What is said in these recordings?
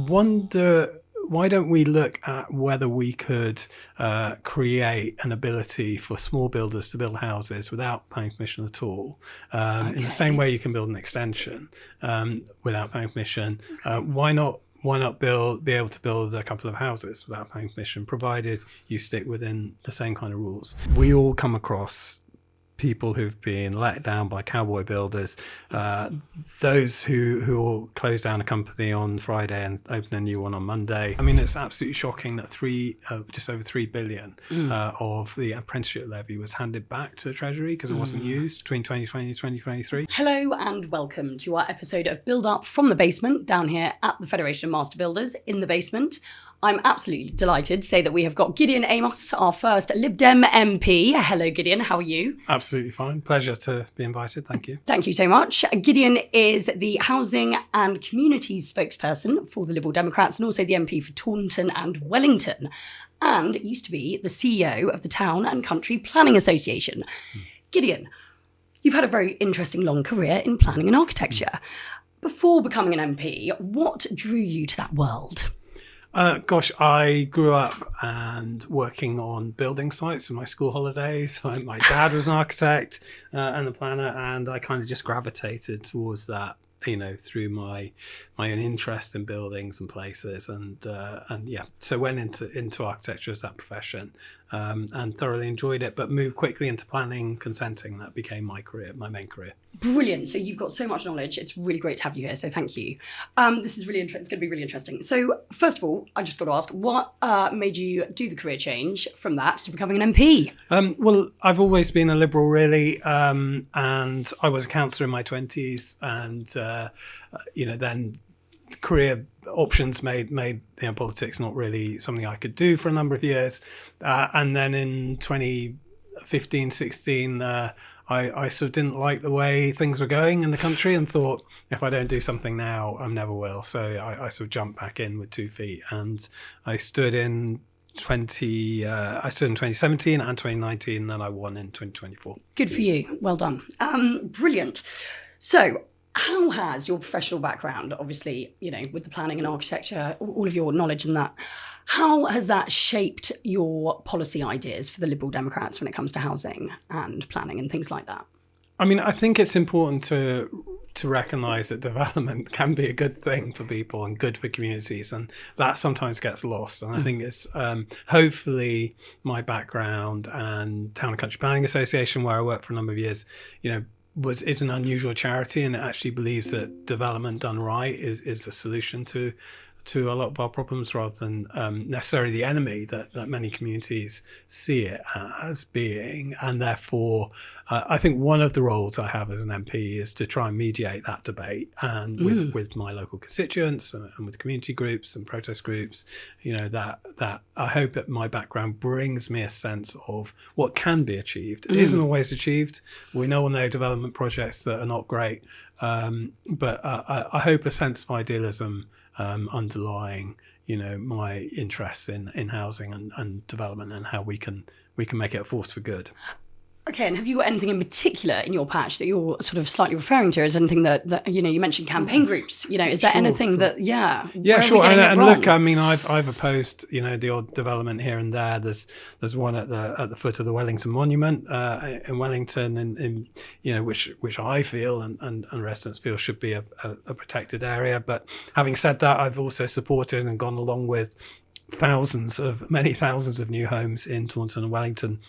wonder, why don't we look at whether we could create an ability for small builders to build houses without planning permission at all? In the same way you can build an extension without planning permission, why not be able to build a couple of houses without planning permission, provided you stick within the same kind of rules? We all come across people who've been let down by cowboy builders, those who will close down a company on Friday and open a new one on Monday. I mean, it's absolutely shocking that just over 3 billion of the apprenticeship levy was handed back to the Treasury because it wasn't used between 2020 and 2023. Hello and welcome to our episode of Build Up from the Basement down here at the Federation of Master Builders in the basement. I'm absolutely delighted to say that we have got Gideon Amos, our first Lib Dem MP. Hello, Gideon. How are you? Absolutely fine. Pleasure to be invited. Thank you. Thank you so much. Gideon is the Housing and Communities Spokesperson for the Liberal Democrats and also the MP for Taunton and Wellington, and used to be the CEO of the Town and Country Planning Association. Gideon, you've had a very interesting long career in planning and architecture. Before becoming an MP, what drew you to that world? I grew up and working on building sites in my school holidays. My dad was an architect and a planner, and I kind of just gravitated towards that, through my own interest in buildings and places, and so went into architecture as that profession, and thoroughly enjoyed it, but moved quickly into planning, consenting. That became my main career. Brilliant. So you've got so much knowledge. It's really great to have you here. So thank you. This is really interesting. It's going to be really interesting. So first of all, I just got to ask, what made you do the career change from that to becoming an MP? Well, I've always been a Liberal, really, and I was a councillor in my 20s, and then career options made politics not really something I could do for a number of years, and then in 2015-16 I sort of didn't like the way things were going in the country and thought, if I don't do something now, I never will. So I sort of jumped back in with 2 feet, and I stood in 2017 and 2019, and then I won in 2024. Good for you. Well done. Brilliant. So how has your professional background, obviously, with the planning and architecture, all of your knowledge in that, how has that shaped your policy ideas for the Liberal Democrats when it comes to housing and planning and things like that? I mean, I think it's important to recognise that development can be a good thing for people and good for communities, and that sometimes gets lost. And I think it's hopefully my background and Town and Country Planning Association, where I worked for a number of years, is an unusual charity, and it actually believes that development done right is a solution to a lot of our problems, rather than necessarily the enemy that many communities see it as being. And therefore, I think one of the roles I have as an MP is to try and mediate that debate, and with my local constituents and with community groups and protest groups, that I hope that my background brings me a sense of what can be achieved. It isn't always achieved. We know development projects that are not great, but I hope a sense of idealism underlying, my interests in housing and development, and how we can make it a force for good. Okay, and have you got anything in particular in your patch that you're sort of slightly referring to? Is anything that you mentioned campaign groups? Is there anything that, Yeah, sure. And look, I mean, I've opposed, the odd development here and there. There's one at the foot of the Wellington Monument in Wellington, and which I feel and residents feel should be a protected area. But having said that, I've also supported and gone along with many thousands of new homes in Taunton and Wellington.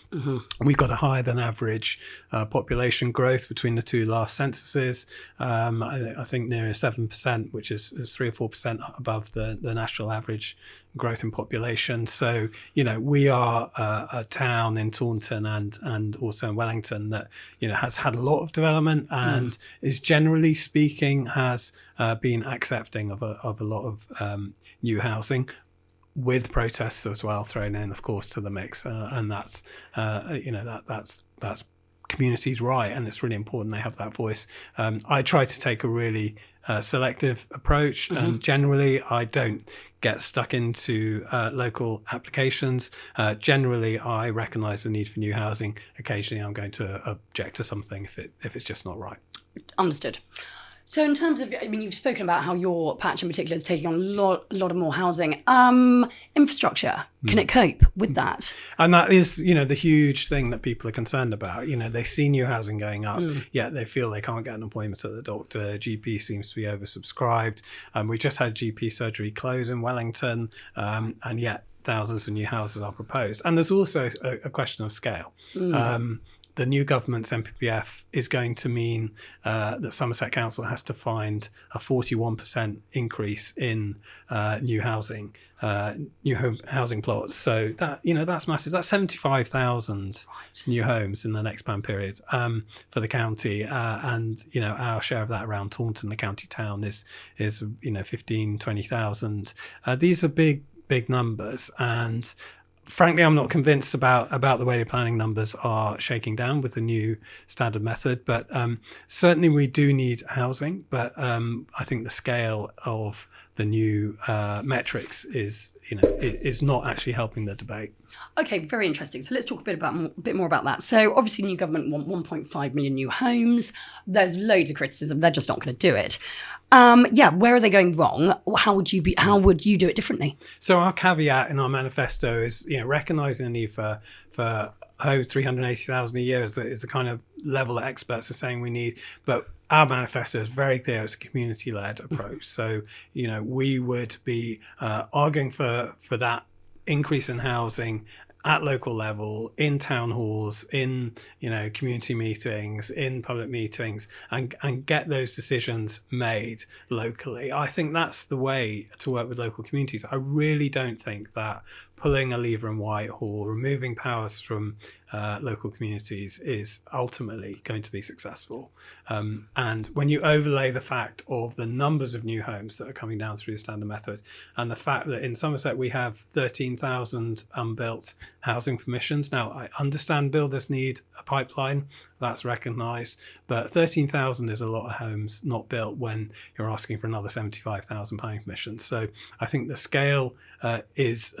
We've got a higher than average population growth between the two last censuses. I think near 7%, which is 3 or 4% above the national average growth in population. So, we are a town in Taunton and also in Wellington that, has had a lot of development and is, generally speaking, has been accepting of a lot of new housing, with protests as well thrown in, of course, to the mix, and that's communities' right, and it's really important they have that voice. I try to take a really selective approach, and generally I don't get stuck into local applications. Generally, I recognise the need for new housing. Occasionally, I'm going to object to something if it's just not right. Understood. So in terms of, I mean, you've spoken about how your patch in particular is taking on a lot of more housing. Infrastructure, can it cope with that? And that is, the huge thing that people are concerned about. They see new housing going up, yet they feel they can't get an appointment at the doctor. GP seems to be oversubscribed. We just had GP surgery close in Wellington, and yet thousands of new houses are proposed. And there's also a question of scale. The new government's MPPF is going to mean that Somerset Council has to find a 41% increase in new housing plots. So that that's massive. That's 75,000 new homes in the next plan period for the county, and our share of that around Taunton, the county town, is 15,000-20,000. These are big numbers, and frankly, I'm not convinced about the way the planning numbers are shaking down with the new standard method. But certainly we do need housing. But I think the scale of the new metrics is not actually helping the debate. Okay, very interesting. So let's talk a bit more about that. So obviously, new government want 1.5 million new homes. There's loads of criticism. They're just not going to do it. Where are they going wrong? How would you do it differently? So our caveat in our manifesto is, recognising the need for 380,000 a year is the kind of level that experts are saying we need. But our manifesto is very clear. It's a community-led approach. So, we would be arguing for that increase in housing at local level, in town halls, in community meetings, in public meetings, and get those decisions made locally. I think that's the way to work with local communities. I really don't think that pulling a lever in Whitehall, removing powers from local communities is ultimately going to be successful. And when you overlay the fact of the numbers of new homes that are coming down through the standard method, and the fact that in Somerset we have 13,000 unbuilt housing permissions. Now, I understand builders need a pipeline, that's recognised, but 13,000 is a lot of homes not built when you're asking for another 75,000 planning permissions. So I think the scale is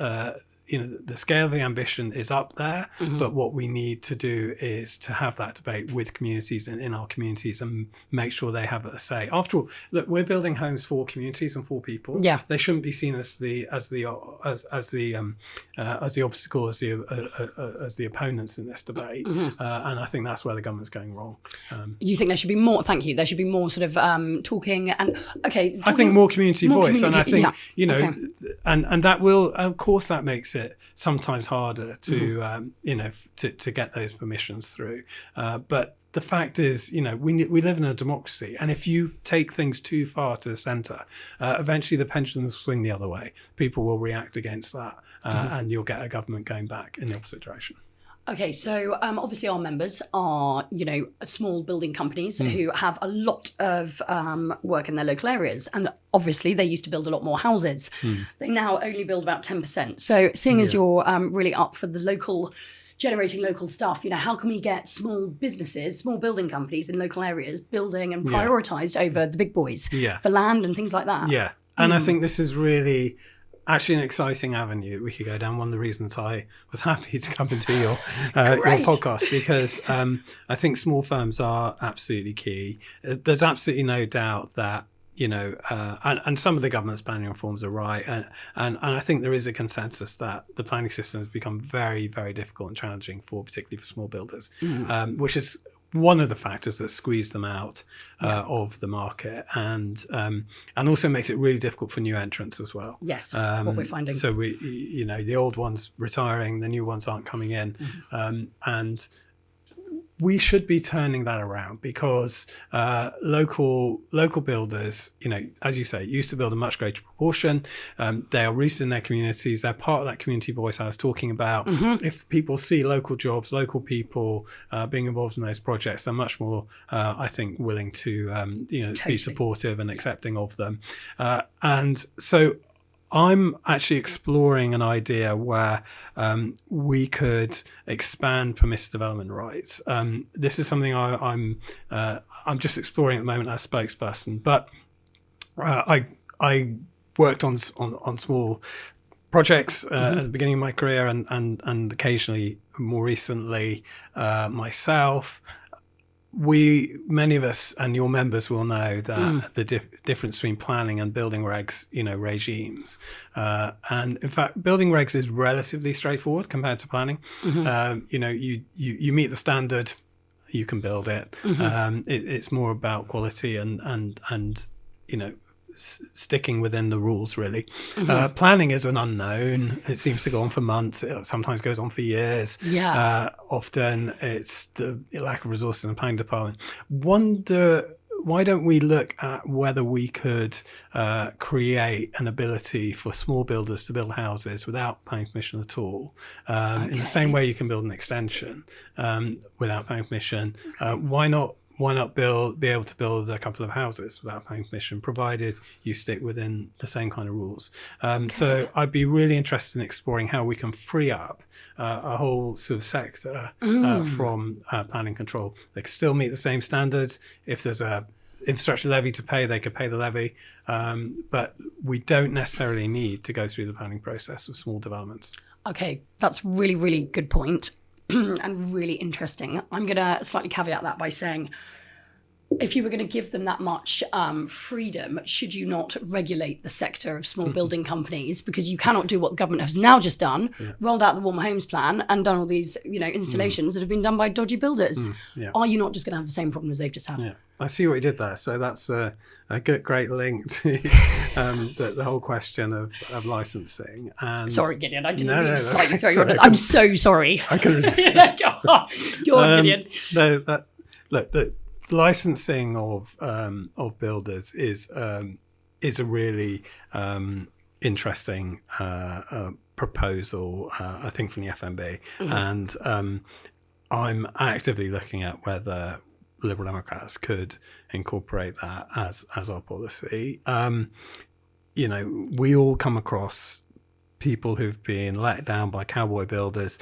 the scale of the ambition is up there, but what we need to do is to have that debate with communities and in our communities and make sure they have a say. After all, look, we're building homes for communities and for people. Yeah, they shouldn't be seen as the obstacle, as the opponents in this debate. And I think that's where the government's going wrong. You think there should be more? Thank you. There should be more sort of talking and I think more community voice, and I think and that will, of course, that makes it sometimes harder to to get those permissions through, but the fact is, we live in a democracy, and if you take things too far to the centre, eventually the pendulums swing the other way. People will react against that, and you'll get a government going back in the opposite direction. Okay, so obviously our members are, small building companies who have a lot of work in their local areas. And obviously they used to build a lot more houses. They now only build about 10%. So seeing as you're really up for the generating local stuff, how can we get small businesses, small building companies in local areas building and prioritised over the big boys for land and things like that? Yeah, and I think this is really actually an exciting avenue we could go down. One of the reasons I was happy to come into your podcast, because I think small firms are absolutely key. There's absolutely no doubt that and some of the government's planning reforms are right, and I think there is a consensus that the planning system has become very, very difficult and challenging particularly for small builders, which is one of the factors that squeeze them out of the market, and also makes it really difficult for new entrants as well. Yes, what we're finding. So the old ones retiring, the new ones aren't coming in, and we should be turning that around, because local builders, as you say, used to build a much greater proportion. They are rooted in their communities. They're part of that community voice I was talking about. If people see local jobs, local people being involved in those projects, they're much more, I think, willing to totally be supportive and accepting of them. And so I'm actually exploring an idea where we could expand permissive development rights. This is something I'm just exploring at the moment as spokesperson. But I worked on small projects at the beginning of my career, and occasionally, more recently, myself. many of us and your members will know that the difference between planning and building regs, regimes. And in fact, building regs is relatively straightforward compared to planning. You meet the standard, you can build it. It's more about quality and sticking within the rules, really. Planning is an unknown. It seems to go on for months. It sometimes goes on for years. Often it's the lack of resources in the planning department. Wonder, why don't we look at whether we could create an ability for small builders to build houses without planning permission at all? In the same way you can build an extension without planning permission. Why not be able to build a couple of houses without planning permission, provided you stick within the same kind of rules? So I'd be really interested in exploring how we can free up a whole sort of sector from planning control. They can still meet the same standards. If there's a infrastructure levy to pay, they could pay the levy. But we don't necessarily need to go through the planning process of small developments. Okay, that's really, really good point. And really interesting. I'm going to slightly caveat that by saying, if you were going to give them that much freedom, should you not regulate the sector of small building companies? Because you cannot do what the government has now just done, rolled out the Warm Homes Plan and done all these installations that have been done by dodgy builders. Are you not just going to have the same problem as they've just had? I see what you did there. So that's a great link to the whole question of licensing. And sorry, Gideon, I didn't mean to slightly throw you on it. I'm so sorry. I can resist. Go on, Gideon. Look, the licensing of builders is a really interesting proposal, I think, from the FMB, and I'm actively looking at whether Liberal Democrats could incorporate that as our policy. We all come across people who've been let down by cowboy builders,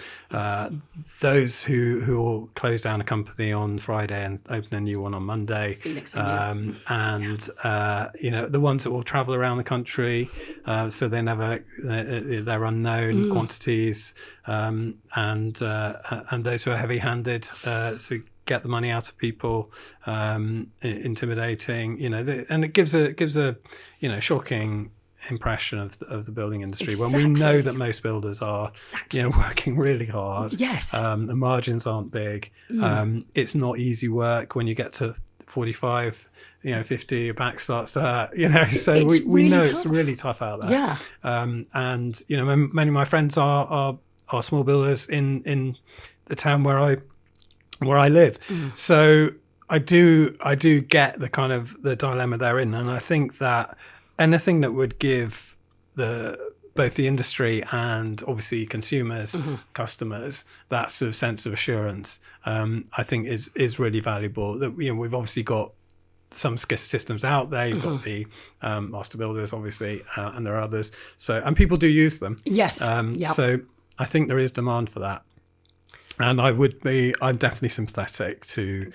those who will close down a company on Friday and open a new one on Monday, the ones that will travel around the country, so they're unknown quantities, and those who are heavy-handed, so get the money out of people, intimidating, and it gives a shocking impression of the building industry when we know that most builders are working really hard. The margins aren't big. It's not easy work. When you get to 45, 50, your back starts to hurt, so we know it's really tough out there. And many of my friends are small builders in the town where I live. So I do get the kind of the dilemma they're in, and I think that anything that would give both the industry and obviously consumers, customers, that sort of sense of assurance, I think is really valuable. That we've obviously got some systems out there. You've got the master builders, obviously, and there are others. So, and people do use them. So I think there is demand for that. And I'm definitely sympathetic to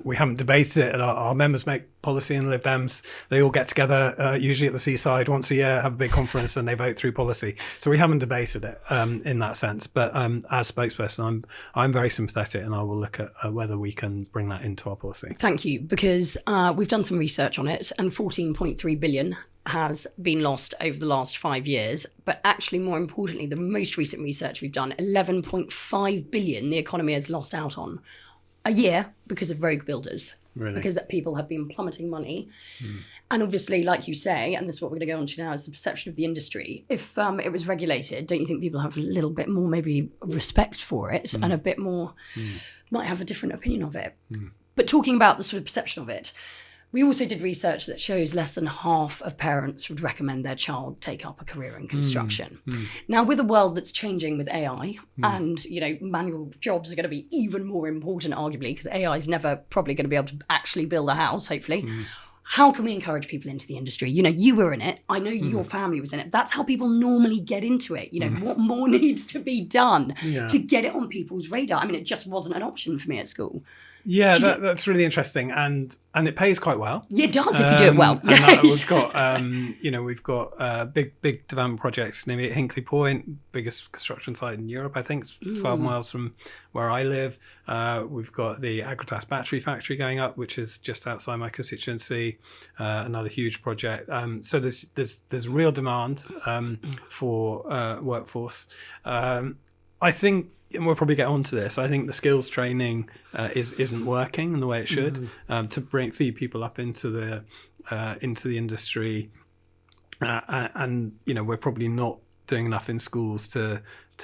we haven't debated it. Our members make policy in Lib Dems. They all get together, usually at the seaside once a year, have a big conference, and they vote through policy. So we haven't debated it in that sense. But as spokesperson, I'm very sympathetic, and I will look at whether we can bring that into our policy. Thank you, because we've done some research on it, and 14.3 billion has been lost over the last 5 years. But actually, more importantly, the most recent research we've done, 11.5 billion the economy has lost out on a year because of rogue builders. Really? Because people have been plummeting money. And obviously, like you say, and this is what we're going to go on to now, is the perception of the industry. If it was regulated, don't you think people have a little bit more maybe respect for it and a bit more, might have a different opinion of it? But talking about the sort of perception of it, we also did research that shows less than half of parents would recommend their child take up a career in construction. Now, with a world that's changing with AI, and manual jobs are going to be even more important, arguably, because AI is never probably going to be able to actually build a house, hopefully. How can we encourage people into the industry? You were in it. I know your family was in it. That's how people normally get into it. What more needs to be done to get it on people's radar? I mean, it just wasn't an option for me at school. Yeah, that's really interesting, and it pays quite well. Yeah, it does if you do it well. And we've got big development projects, namely at Hinkley Point, biggest construction site in Europe. I think it's 12 miles from where I live. We've got the Agratas battery factory going up, which is just outside my constituency. Another huge project. So there's real demand for workforce. I think. And we'll probably get onto this. I think the skills training isn't working in the way it should to feed people up into the industry, and we're probably not doing enough in schools to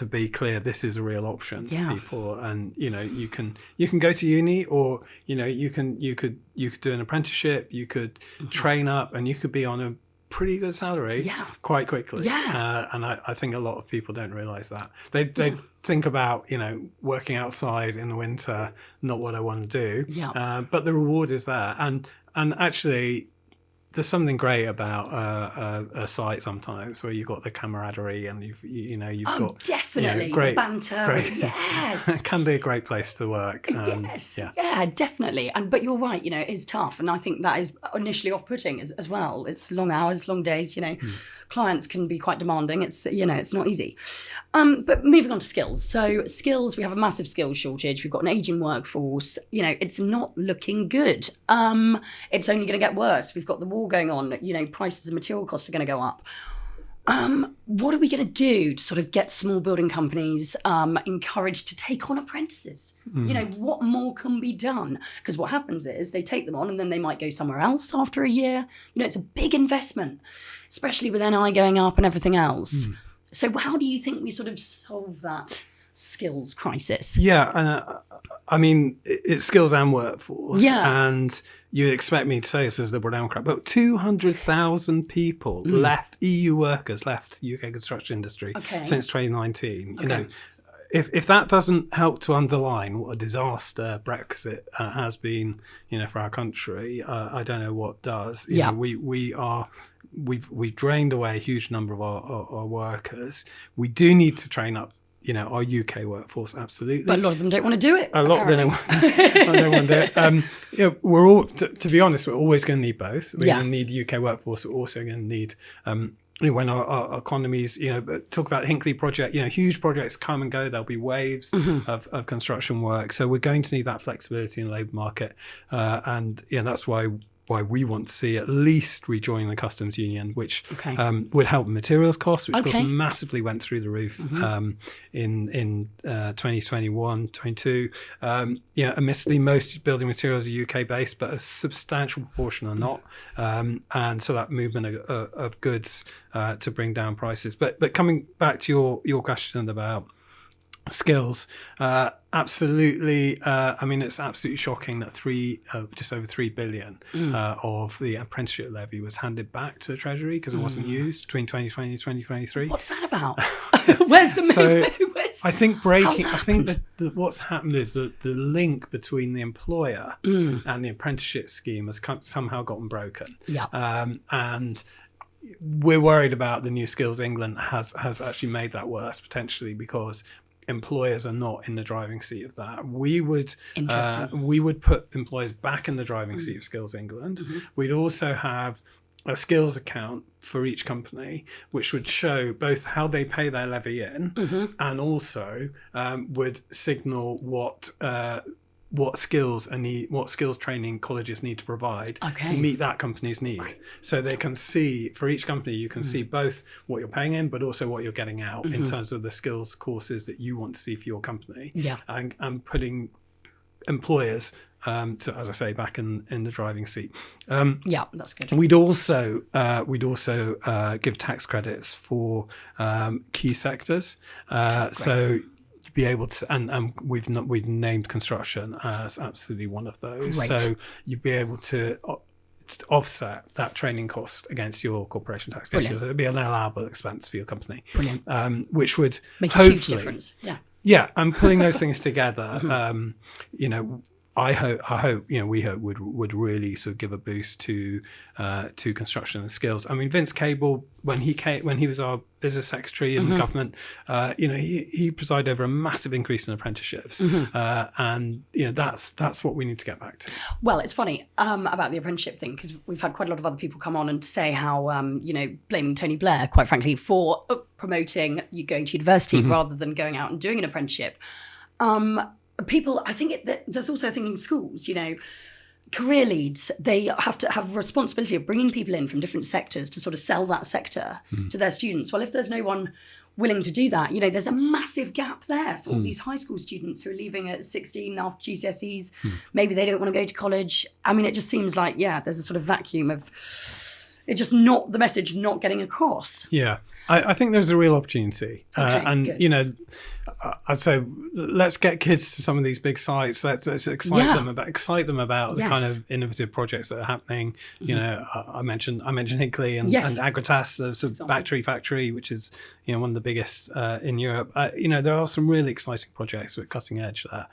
be clear this is a real option for people. And you can go to uni, or you could do an apprenticeship, you could train up, and you could be on a pretty good salary quite quickly. And I think a lot of people don't realize that. They think about working outside in the winter, not what I want to do, but the reward is there. And actually there's something great about a site sometimes where you've got the camaraderie and you've got definitely great the banter. Yes, it can be a great place to work. Definitely. But you're right, it is tough, and I think that is initially off-putting as well. It's long hours, long days. Clients can be quite demanding. It's it's not easy. But moving on to skills. So skills, we have a massive skills shortage. We've got an aging workforce. It's not looking good. It's only going to get worse. We've got the war going on. Prices of material costs are going to go up. What are we going to do to sort of get small building companies encouraged to take on apprentices? What more can be done? Because what happens is they take them on and then they might go somewhere else after a year. It's a big investment, especially with NI going up and everything else. So how do you think we sort of solve that skills crisis? I mean, it's skills and workforce. And you'd expect me to say this as a Liberal Democrat, but 200,000 people left, EU workers left the UK construction industry since 2019. If that doesn't help to underline what a disaster Brexit has been, for our country, I don't know what does. We've drained away a huge number of our workers. We do need to train up our UK workforce, absolutely. But a lot of them don't want to do it. A lot of them don't want to do it. We're all, to be honest, we're always going to need both. We're going to need the UK workforce. We're also going to need, when our economies, talk about the Hinkley project, huge projects come and go. There'll be waves of construction work. So we're going to need that flexibility in the labour market. And that's why we want to see at least rejoin the customs union, which would help materials costs, which of course massively went through the roof in 2021, 22. Admittedly, most building materials are UK based, but a substantial proportion are not. And so that movement of goods to bring down prices. But coming back to your question about skills, absolutely. I mean, it's absolutely shocking that just over 3 billion of the apprenticeship levy was handed back to the Treasury because it wasn't used between 2020 and 2023. What's that about? Where's the movement? I think that what's happened is that the link between the employer and the apprenticeship scheme has somehow gotten broken. And we're worried about the New Skills England has actually made that worse potentially, because employers are not in the driving seat of that. We would put employers back in the driving seat of Skills England. We'd also have a skills account for each company, which would show both how they pay their levy in and also would signal what skills training colleges need to provide to meet that company's need. So they can see, for each company, you can see both what you're paying in, but also what you're getting out in terms of the skills courses that you want to see for your company. And putting employers, to, as I say, back in the driving seat. That's good. We'd also give tax credits for key sectors. So be able to, and we've named construction as absolutely one of those. Great. So you'd be able to offset that training cost against your corporation tax. It'd be an allowable expense for your company. Brilliant. Which would make a huge difference. And putting those things together, I hope, we hope would really sort of give a boost to construction and skills. I mean, Vince Cable, when he was our business secretary in the government, he presided over a massive increase in apprenticeships, and that's what we need to get back to. Well, it's funny about the apprenticeship thing, because we've had quite a lot of other people come on and say how blaming Tony Blair, quite frankly, for promoting you going to university rather than going out and doing an apprenticeship. People, I think there's also a thing in schools, career leads, they have to have a responsibility of bringing people in from different sectors to sort of sell that sector to their students. Well, if there's no one willing to do that, there's a massive gap there for all these high school students who are leaving at 16 after GCSEs. Maybe they don't want to go to college. I mean, it just seems like, there's a sort of vacuum of it's just not the message not getting across. Yeah, I think there's a real opportunity. Okay, and, good. I'd say let's get kids to some of these big sites. Let's excite them about the kind of innovative projects that are happening. I mentioned Hinkley and Agratas, sort of battery factory, which is one of the biggest in Europe. There are some really exciting projects with cutting edge there.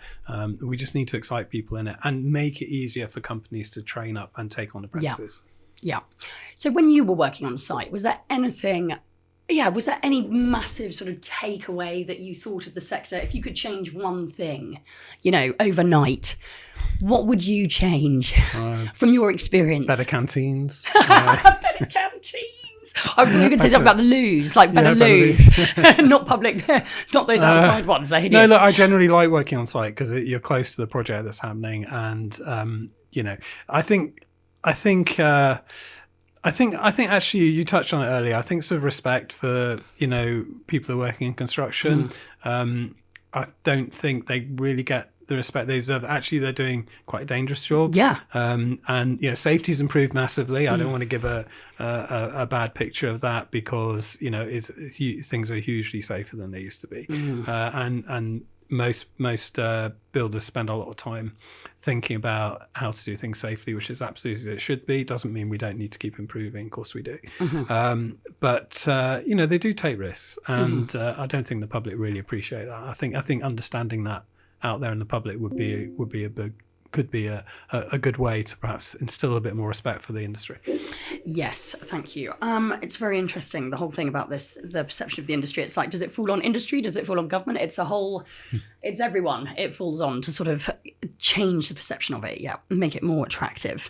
We just need to excite people in it and make it easier for companies to train up and take on apprentices. Yeah. So when you were working on site, was there anything? Was there any massive sort of takeaway that you thought of the sector? If you could change one thing, overnight, what would you change from your experience? Better canteens. Better canteens. I was going to say something about the loos, like better loos, not public, not those outside ones. They're hideous. No, look, I generally like working on site because you're close to the project that's happening, and I think actually you touched on it earlier. I think sort of respect for people who are working in construction. I don't think they really get the respect they deserve. Actually, they're doing quite a dangerous job. Yeah. And safety's improved massively. I don't want to give a bad picture of that because things are hugely safer than they used to be. And most builders spend a lot of time thinking about how to do things safely, which is absolutely as it should be. Doesn't mean we don't need to keep improving. Of course we do. But they do take risks, and I don't think the public really appreciate that. I think understanding that out there in the public could be a good way to perhaps instill a bit more respect for the industry. Yes, thank you. It's very interesting, the whole thing about this, the perception of the industry. It's like, does it fall on industry? Does it fall on government? It's it's everyone it falls on to sort of change the perception of it, make it more attractive.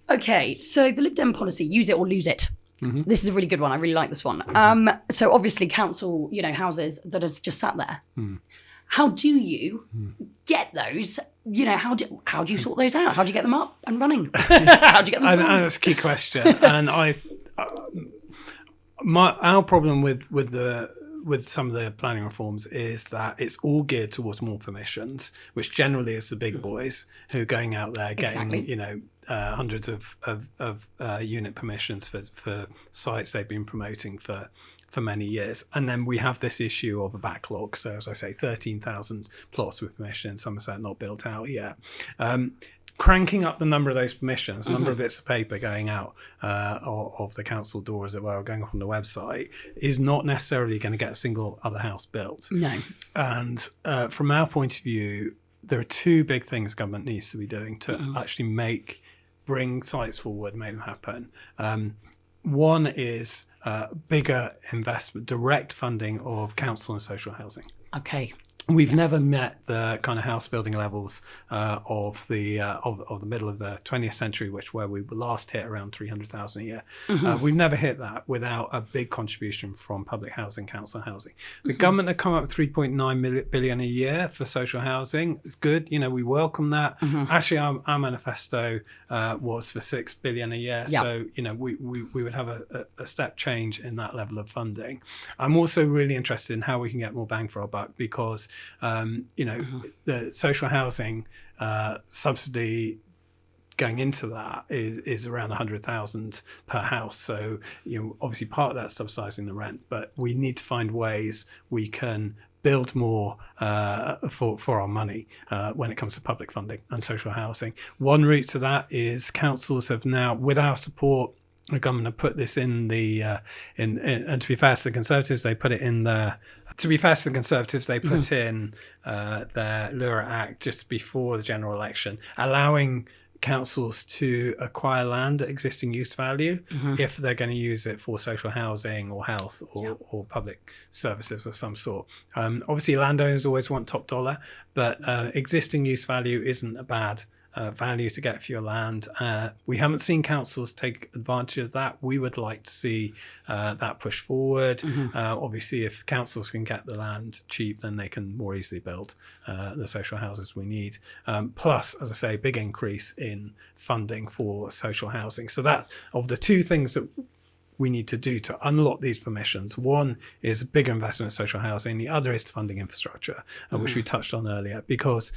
Okay, so the Lib Dem policy, use it or lose it. This is a really good one. I really like this one. So obviously council, houses that are just sat there. How do you get those? How do you sort those out? How do you get them up and running? How do you get them sold? And that's a key question. And our problem with some of the planning reforms is that it's all geared towards more permissions, which generally is the big boys who are going out there getting hundreds of unit permissions for sites they've been promoting for many years. And then we have this issue of a backlog. So as I say, 13,000 plots with permission in Somerset not built out yet. Cranking up the number of those permissions, the number of bits of paper going out of the council door, as it were, or going up on the website, is not necessarily going to get a single other house built. No. And from our point of view, there are two big things government needs to be doing to actually bring sites forward, make them happen. One is bigger investment, direct funding of council and social housing. Okay. We've never met the kind of house building levels of the middle of the 20th century, where we were last hit around 300,000 a year. We've never hit that without a big contribution from public housing, council housing. The government have come up with 3.9 billion a year for social housing. It's good, we welcome that. Actually, our manifesto was for 6 billion a year. Yep. So we would have a step change in that level of funding. I'm also really interested in how we can get more bang for our buck, because the social housing subsidy going into that is around 100,000 per house. So obviously part of that's subsidising the rent, but we need to find ways we can build more for our money when it comes to public funding and social housing. One route to that is councils have now, with our support, the government have put this in the and to be fair to the Conservatives, they put it in the. To be fair to the Conservatives, they put in their Lura Act just before the general election, allowing councils to acquire land at existing use value if they're going to use it for social housing or health or public services of some sort. Obviously, landowners always want top dollar, but existing use value isn't a bad value to get for your land. We haven't seen councils take advantage of that. We would like to see that push forward. Obviously, if councils can get the land cheap, then they can more easily build the social houses we need. Plus, as I say, big increase in funding for social housing. So that's of the two things that we need to do to unlock these permissions. One is a bigger investment in social housing. The other is funding infrastructure, which we touched on earlier, because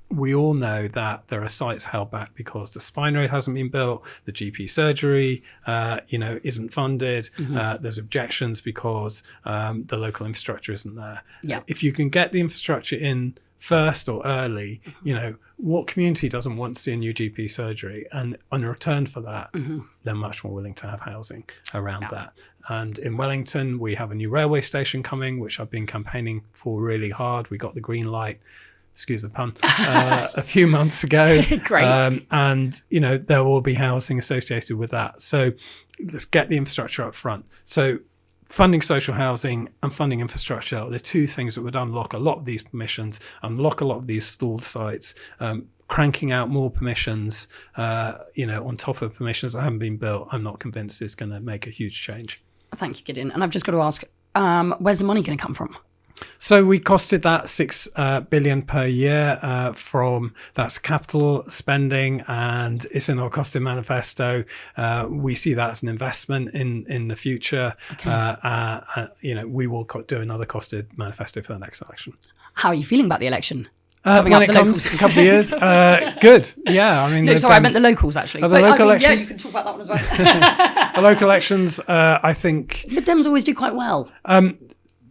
we all know that there are sites held back because the spine road hasn't been built, the GP surgery, isn't funded. There's objections because the local infrastructure isn't there. If you can get the infrastructure in first or early, what community doesn't want to see a new GP surgery? And in return for that, they're much more willing to have housing around that. And in Wellington, we have a new railway station coming, which I've been campaigning for really hard. We got the green light, excuse the pun, a few months ago. Great. And, there will be housing associated with that. So let's get the infrastructure up front. So funding social housing and funding infrastructure are the two things that would unlock a lot of these permissions, unlock a lot of these stalled sites, cranking out more permissions, on top of permissions that haven't been built. I'm not convinced it's going to make a huge change. Thank you, Gideon. And I've just got to ask, where's the money going to come from? So we costed that $6 billion per year that's capital spending, and it's in our costed manifesto. We see that as an investment in the future. Okay. We will do another costed manifesto for the next election. How are you feeling about the election? When it comes in a couple of years, good. Yeah, I mean, no, sorry, I meant the locals actually. The local elections. Yeah, you can talk about that one as well. The local elections, I think Lib Dems always do quite well.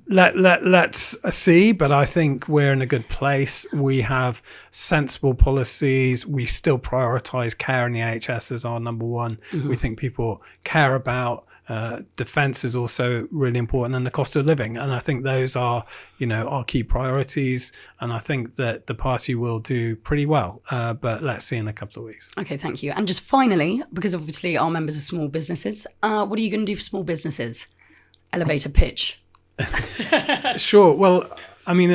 Let's see, but I think we're in a good place. We have sensible policies. We still prioritise care in the NHS as our number one. We think people care about defence is also really important, and the cost of living. And I think those are, our key priorities. And I think that the party will do pretty well. But let's see in a couple of weeks. Okay, thank you. And just finally, because obviously our members are small businesses, what are you going to do for small businesses? Elevator pitch. Sure. Well, I mean,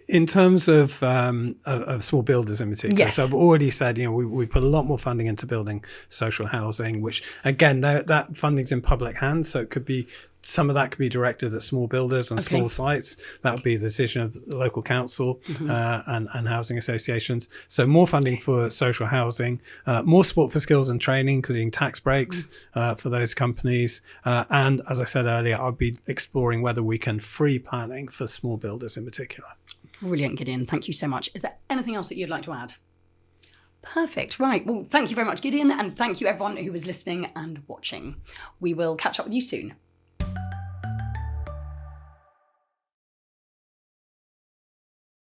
in terms of small builders in particular, yes. So I've already said, we put a lot more funding into building social housing, which again, that funding's in public hands, so it could be. Some of that could be directed at small builders and small sites. That would be the decision of the local council and housing associations. So more funding for social housing, more support for skills and training, including tax breaks for those companies. And as I said earlier, I'll be exploring whether we can free planning for small builders in particular. Brilliant, Gideon. Thank you so much. Is there anything else that you'd like to add? Perfect. Right. Well, thank you very much, Gideon. And thank you everyone who was listening and watching. We will catch up with you soon.